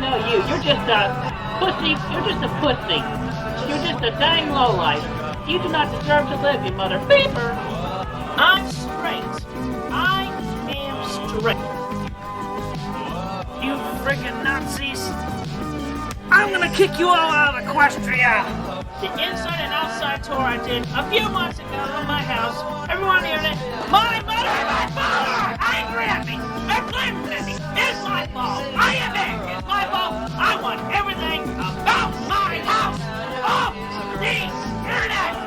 know you. You're just a pussy. You're just a pussy. You're just a dang lowlife. You do not deserve to live, you mother beeper. I'm straight. I am straight. You friggin' Nazis. I'm gonna kick you all out of Equestria. The inside and outside tour I did a few months ago at my house. Everyone heard it. My mother and my father are angry at me. They're blaming at me. It's my fault. I am angry. It's my fault. I want everything about my house off the internet.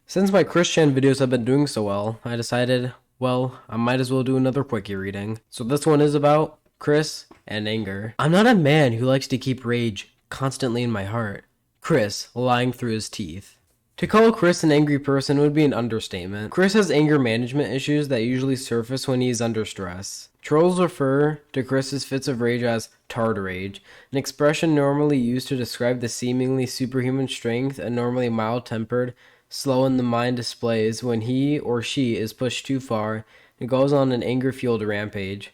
Since my Christian videos have been doing so well, I decided, well, I might as well do another quickie reading. So this one is about Chris and anger. I'm not a man who likes to keep rage constantly in my heart. Chris, lying through his teeth. To call Chris an angry person would be an understatement. Chris has anger management issues that usually surface when he is under stress. Trolls refer to Chris's fits of rage as tard rage, an expression normally used to describe the seemingly superhuman strength a normally mild-tempered, slow in the mind displays when he or she is pushed too far and goes on an anger-fueled rampage.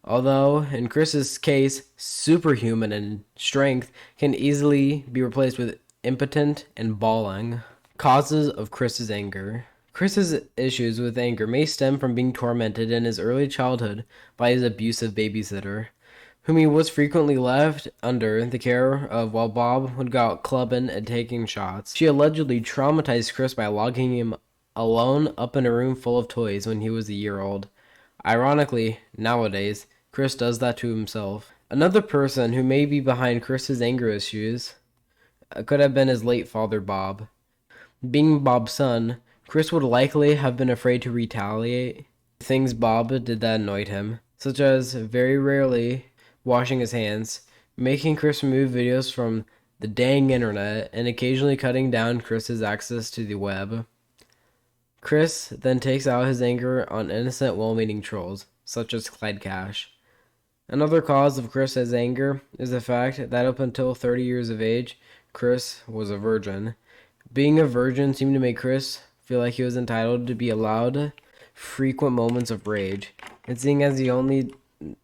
Although, in Chris's case, superhuman in strength can easily be replaced with impotent and bawling. Causes of Chris's anger. Chris's issues with anger may stem from being tormented in his early childhood by his abusive babysitter, whom he was frequently left under the care of while Bob would go out clubbing and taking shots. She allegedly traumatized Chris by locking him alone up in a room full of toys when he was a year old. Ironically, nowadays, Chris does that to himself. Another person who may be behind Chris's anger issues could have been his late father, Bob. Being Bob's son, Chris would likely have been afraid to retaliate things Bob did that annoyed him, such as very rarely washing his hands, making Chris remove videos from the dang internet, and occasionally cutting down Chris's access to the web. Chris then takes out his anger on innocent, well-meaning trolls, such as Clyde Cash. Another cause of Chris's anger is the fact that up until 30 years of age, Chris was a virgin. Being a virgin seemed to make Chris feel like he was entitled to be allowed frequent moments of rage, and seeing as he only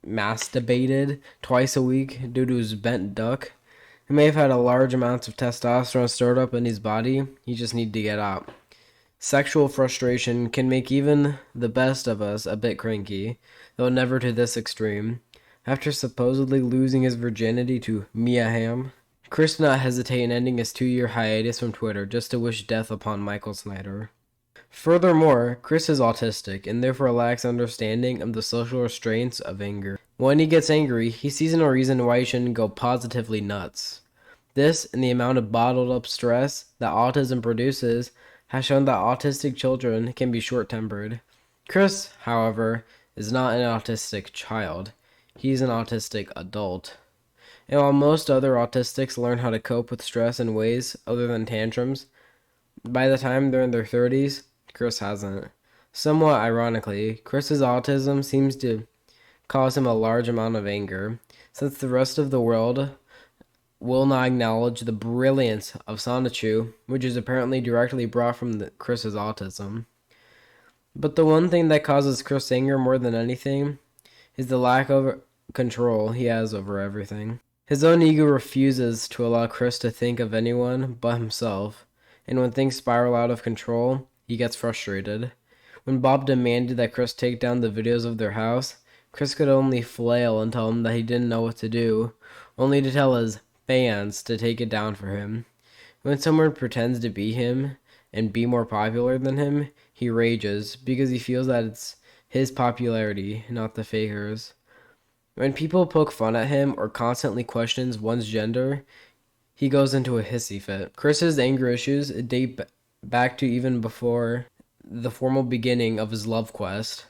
masturbated twice a week due to his bent duck, he may have had a large amounts of testosterone stored up in his body. He just needed to get out. Sexual frustration can make even the best of us a bit cranky, though never to this extreme. After supposedly losing his virginity to Mia Hamm, Chris did not hesitate in ending his 2-year hiatus from Twitter just to wish death upon Michael Snyder. Furthermore, Chris is autistic and therefore lacks understanding of the social restraints of anger. When he gets angry, he sees no reason why he shouldn't go positively nuts. This and the amount of bottled up stress that autism produces has shown that autistic children can be short-tempered. Chris, however, is not an autistic child. He's an autistic adult. And while most other autistics learn how to cope with stress in ways other than tantrums, by the time they're in their 30s, Chris hasn't. Somewhat ironically, Chris's autism seems to cause him a large amount of anger, since the rest of the world will not acknowledge the brilliance of Sonichu, which is apparently directly brought from Chris's autism. But the one thing that causes Chris anger more than anything is the lack of control he has over everything. His own ego refuses to allow Chris to think of anyone but himself, and when things spiral out of control, he gets frustrated. When Bob demanded that Chris take down the videos of their house, Chris could only flail and tell him that he didn't know what to do, only to tell his fans to take it down for him. When someone pretends to be him and be more popular than him, he rages because he feels that it's his popularity, not the fakers. When people poke fun at him or constantly questions one's gender, he goes into a hissy fit. Chris's anger issues date back to even before the formal beginning of his love quest.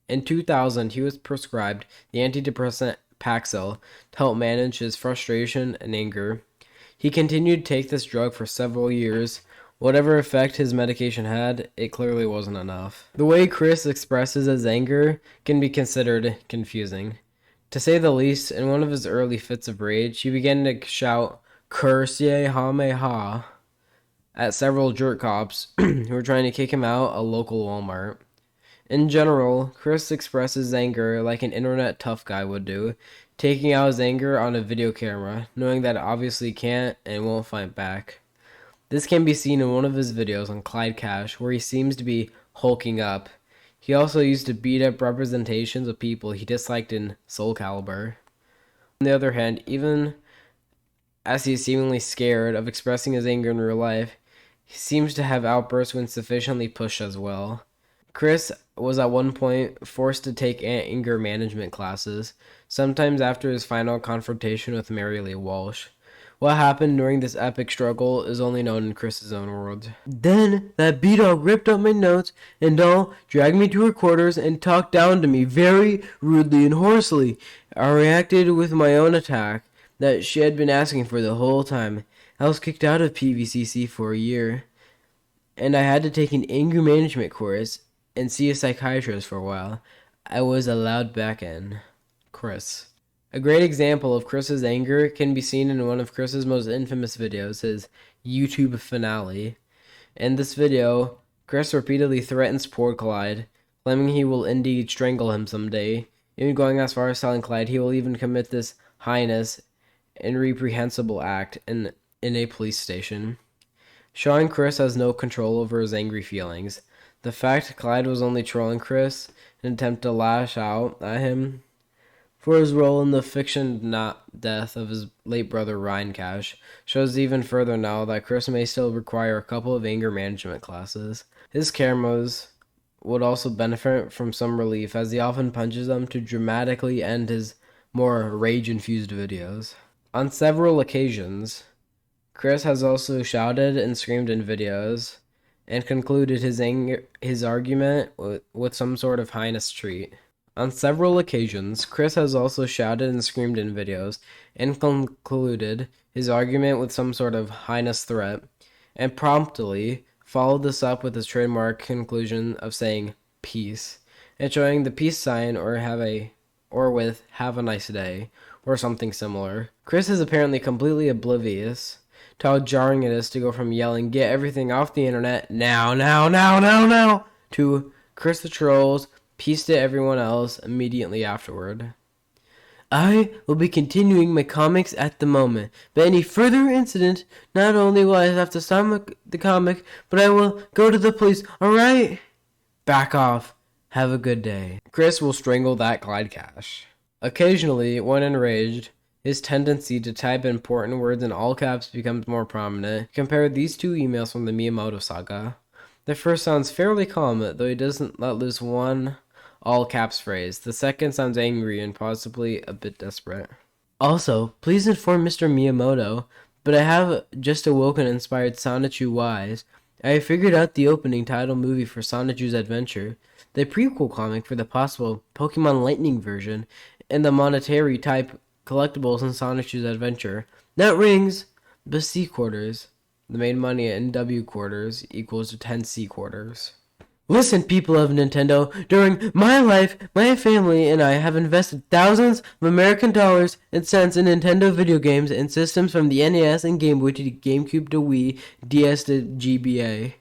In 2000, he was prescribed the antidepressant Paxil to help manage his frustration and anger. He continued to take this drug for several years. Whatever effect his medication had, it clearly wasn't enough. The way Chris expresses his anger can be considered confusing. To say the least, in one of his early fits of rage, he began to shout, "Curse ye, ha me ha," at several jerk cops who were trying to kick him out a local Walmart. In general, Chris expresses anger like an internet tough guy would do, taking out his anger on a video camera, knowing that it obviously can't and won't fight back. This can be seen in one of his videos on Clyde Cash, where he seems to be hulking up. He also used to beat up representations of people he disliked in Soul Calibur. On the other hand, even as he is seemingly scared of expressing his anger in real life, he seems to have outbursts when sufficiently pushed as well. Chris was at one point forced to take anger management classes, sometimes after his final confrontation with Mary Lee Walsh. What happened during this epic struggle is only known in Chris's own words. Then, that B-dog ripped up my notes and all dragged me to her quarters and talked down to me very rudely and hoarsely. I reacted with my own attack that she had been asking for the whole time. I was kicked out of CWCki for a year, and I had to take an anger management course and see a psychiatrist for a while. I was allowed back in. Chris. A great example of Chris's anger can be seen in one of Chris's most infamous videos, his YouTube finale. In this video, Chris repeatedly threatens poor Clyde, claiming he will indeed strangle him someday, even going as far as telling Clyde he will even commit this heinous and reprehensible act in a police station. Showing Chris has no control over his angry feelings. The fact Clyde was only trolling Chris in an attempt to lash out at him for his role in the fiction death of his late brother Ryan Cash shows even further now that Chris may still require a couple of anger management classes. His cameras would also benefit from some relief, as he often punches them to dramatically end his more rage-infused videos. On several occasions, Chris has also shouted and screamed in videos and concluded his argument with some sort of heinous treat. On several occasions, Chris has also shouted and screamed in videos and concluded his argument with some sort of heinous threat, and promptly followed this up with his trademark conclusion of saying peace, and showing the peace sign with have a nice day, or something similar. Chris is apparently completely oblivious to how jarring it is to go from yelling get everything off the internet now to Chris the Trolls peace to everyone else immediately afterward. I will be continuing my comics at the moment, but any further incident, not only will I have to stop the comic, but I will go to the police, alright? Back off. Have a good day. Chris will strangle that Clyde Cash. Occasionally, when enraged, his tendency to type important words in all caps becomes more prominent. Compare these two emails from the Miyamoto saga. The first sounds fairly calm, though he doesn't let loose one all caps phrase. The second sounds angry and possibly a bit desperate. Also, please inform Mr. Miyamoto, but I have just awoken inspired Sonichu Wise. I have figured out the opening title movie for Sonichu's Adventure, the prequel comic for the possible Pokemon Lightning version, and the monetary type collectibles in Sonichu's Adventure. Not rings, but C quarters. The made money in W quarters equals to 10 C quarters. Listen, people of Nintendo, during my life, my family and I have invested thousands of American dollars and cents in Nintendo video games and systems from the NES and Game Boy to the GameCube to Wii, DS to GBA.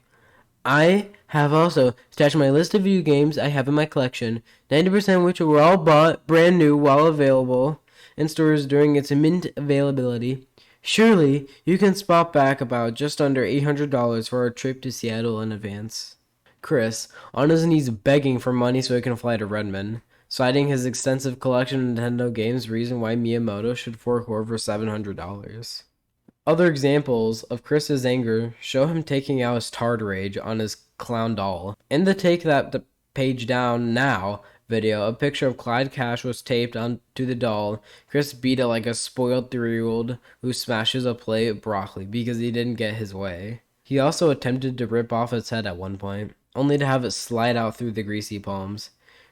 I have also stashed my list of video games I have in my collection, 90% of which were all bought brand new while available in stores during its mint availability. Surely, you can spot back about just under $800 for our trip to Seattle in advance. Chris, on his knees begging for money so he can fly to Redmond, citing his extensive collection of Nintendo games, reason why Miyamoto should fork over $700. Other examples of Chris's anger show him taking out his tard rage on his clown doll. In the Take That Page Down Now video, a picture of Clyde Cash was taped onto the doll. Chris beat it like a spoiled 3-year-old who smashes a plate of broccoli because he didn't get his way. He also attempted to rip off its head at one point, only to have it slide out through the greasy palms.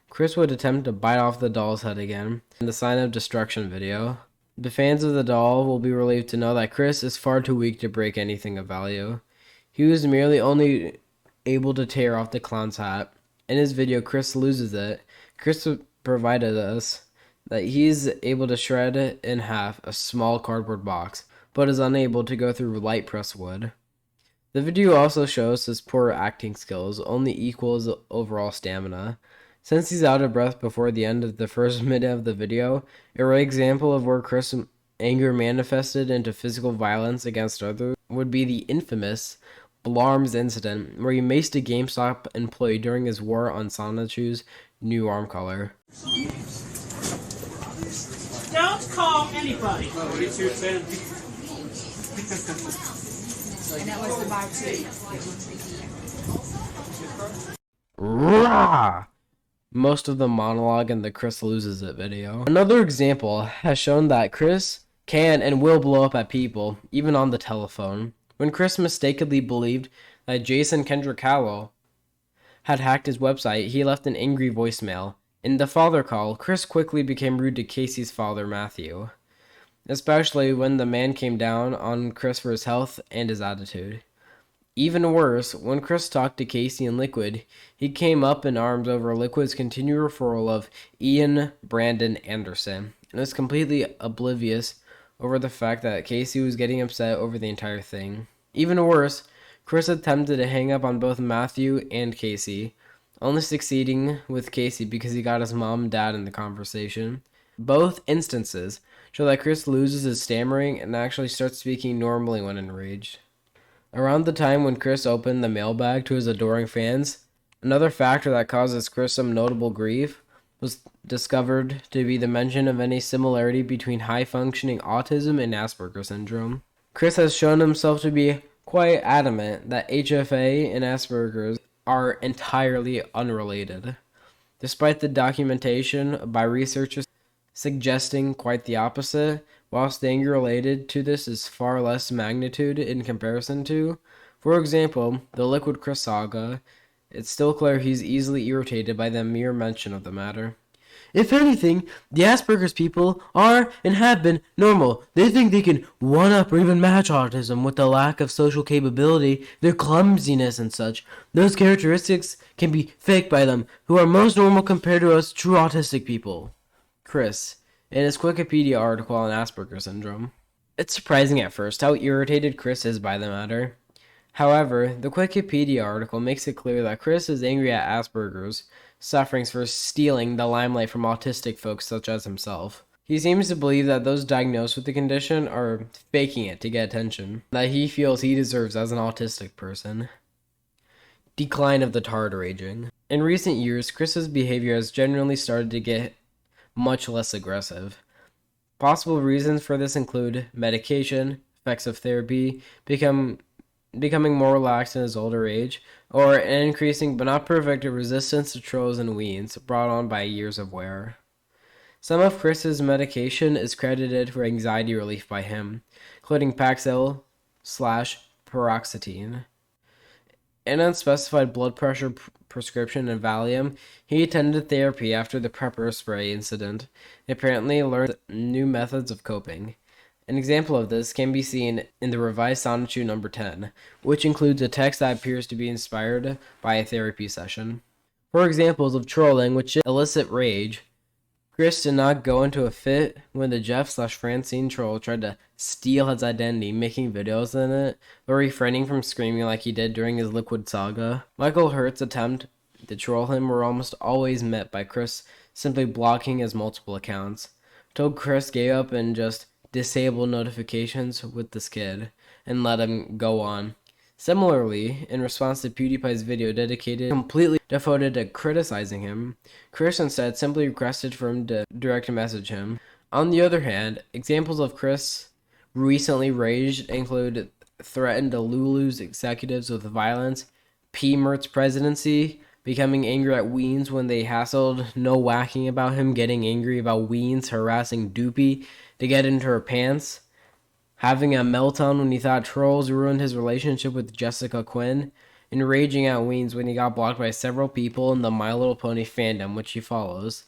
Chris would attempt to bite off the doll's head again in the Sign of Destruction video. The fans of the doll will be relieved to know that Chris is far too weak to break anything of value. He was merely only able to tear off the clown's hat. In his video, Chris loses it. Chris provided us that he's able to shred it in half a small cardboard box, but is unable to go through light press wood. The video also shows his poor acting skills only equals overall stamina. Since he's out of breath before the end of the first minute of the video, a rare example of where Chris' anger manifested into physical violence against others would be the infamous Blarms incident, where he maced a GameStop employee during his war on Sonichu's new arm color. Don't call anybody. And that was the bar too. Rah! Most of the monologue in the Chris loses it video. Another example has shown that Chris can and will blow up at people, even on the telephone. When Chris mistakenly believed that Jason Kendrick Howell had hacked his website, he left an angry voicemail. In the father call, Chris quickly became rude to Casey's father, Matthew, especially when the man came down on Chris for his health and his attitude. Even worse, when Chris talked to Casey and Liquid, he came up in arms over Liquid's continued referral of Ian Brandon Anderson, and was completely oblivious over the fact that Casey was getting upset over the entire thing. Even worse, Chris attempted to hang up on both Matthew and Casey, only succeeding with Casey because he got his mom and dad in the conversation. Both instances show that Chris loses his stammering and actually starts speaking normally when enraged. Around the time when Chris opened the mailbag to his adoring fans, another factor that causes Chris some notable grief was discovered to be the mention of any similarity between high-functioning autism and Asperger's syndrome. Chris has shown himself to be quite adamant that HFA and Asperger's are entirely unrelated, despite the documentation by researchers suggesting quite the opposite, whilst the anger related to this is far less magnitude in comparison to, for example, the Liquid Chris saga. It's still clear he's easily irritated by the mere mention of the matter. If anything, the Asperger's people are and have been normal. They think they can one-up or even match autism with the lack of social capability, their clumsiness and such. Those characteristics can be faked by them, who are most normal compared to us true autistic people. Chris, in his Wikipedia article on Asperger's syndrome. It's surprising at first how irritated Chris is by the matter. However, the Wikipedia article makes it clear that Chris is angry at Asperger's sufferings for stealing the limelight from autistic folks such as himself. He seems to believe that those diagnosed with the condition are faking it to get attention, that he feels he deserves as an autistic person. Decline of the tard raging. In recent years, Chris's behavior has generally started to get much less aggressive. Possible reasons for this include medication, effects of therapy, becoming more relaxed in his older age, or an increasing but not perfect resistance to trolls and weans brought on by years of wear. Some of Chris's medication is credited for anxiety relief by him, including Paxil/paroxetine. An unspecified blood pressure prescription and Valium, he attended therapy after the pepper spray incident and apparently learned new methods of coping. An example of this can be seen in the revised Sonichu number 10, which includes a text that appears to be inspired by a therapy session. For examples of trolling which elicit rage, Chris did not go into a fit when the Jeff/Francine troll tried to steal his identity, making videos in it, or refraining from screaming like he did during his Liquid saga. Michael Hurt's attempt to troll him were almost always met by Chris simply blocking his multiple accounts, till Chris gave up and just disabled notifications with the skid and let him go on. Similarly, in response to PewDiePie's video completely devoted to criticizing him, Chris instead simply requested for him to direct message him. On the other hand, examples of Chris recently raged include threatened to Lulu's executives with violence, P-Mert's presidency, becoming angry at Weens when they hassled No Whacking about him, getting angry about Weens harassing Doopy to get into her pants, having a meltdown when he thought trolls ruined his relationship with Jessica Quinn, and raging at Weens when he got blocked by several people in the My Little Pony fandom which he follows.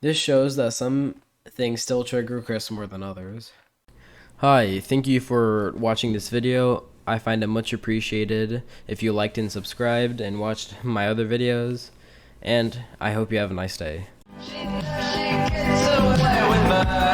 This shows that some things still trigger Chris more than others. Hi, thank you for watching this video. I find it much appreciated if you liked and subscribed and watched my other videos, and I hope you have a nice day. She gets away with murder.